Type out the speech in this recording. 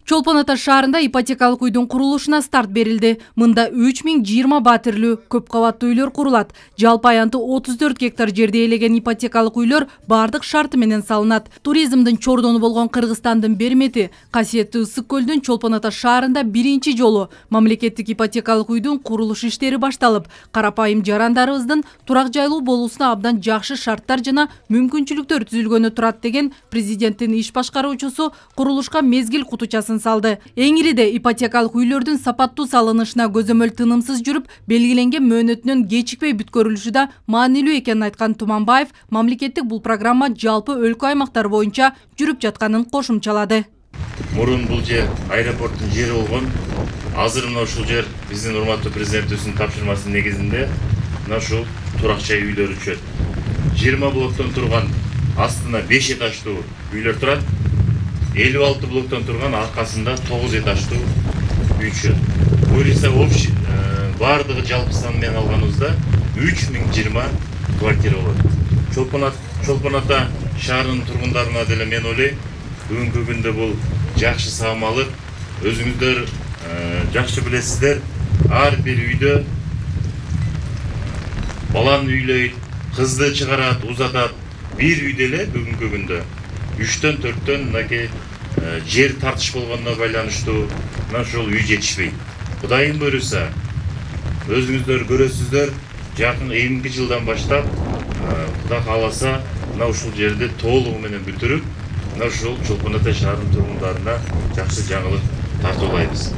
Чолпон Ата шаарында ипотекалык үйдүн курулушуна старт берилди. Мында 3020 батирлүү көп кабаттуу үйлөр курулат. Жалпы аянты 34 гектар жерде ээлеген ипотекалык үйлөр бардык шарты менен салынат. Туризмдин чордону болгон Кыргызстандын бермети, касиеттүү Ысык көлдүн Чолпон Ата шаарында биринчи жолу мамлекеттик ипотекалык үйдүн курулуш иштери башталып, карапайым жарандарыбыздын турак жайлуу болуусуна абдан жакшы шарттар жана мүмкүнчүлүктөр түзүлгөнү турат деген президенттин иш башкаруучусу курулушка мезгил кутучасын салды. Эң ириде ипотекалык үйлөрдүн сапаттуу салынышына көзөмөл тынымсыз жүрүп, белгиленген мөөнөтүнөн кечикпей бүткөрүлүшү да маанилүү экенин айткан Туманбаев, мамлекеттик бул программа жалпы өлкө аймактар боюнча жүрүп жатканын кошумчалады. Мурун бул жер аэропорттун жери болгон. Азыр мына ушул жер биздин урматтуу президентибиздин тапшырмасынын негизинде мына ушул турак жай үйлөр өчөт. 20 блоктон турган астына 5 этаждуу үйлөр турат. 56 блоктон турган аркасында 9 этаждуу үй түшөт. Буюрса общий бардыгы жалпы сан менен алганыбызда 3020 квартира болот. Чолпон Ата шаарынын тургундарына деле мен ойлойм, бүгүнкү күндө бул жакшы саамалык. Өзүңүздөр жакшы билесиздер, ар бир үйдө баланы үйлөйт, кызды чыгарат, узатат. Бир үйдө эле бүгүнкү күндө 3-төн 4-төн мынакей жер тартыш болгонуна байланыштуу мына ушул үй жетишпейт. Кудайым буйруса, өзүңүздөр көрөсүздөр, жакын 20 жылдан баштап Кудай кааласа мына ушул жерди толугу менен бүтүрүп, мына ушул Чолпон Ата шаарынын тургундарына жакшы жаңылык тартуулайбыз.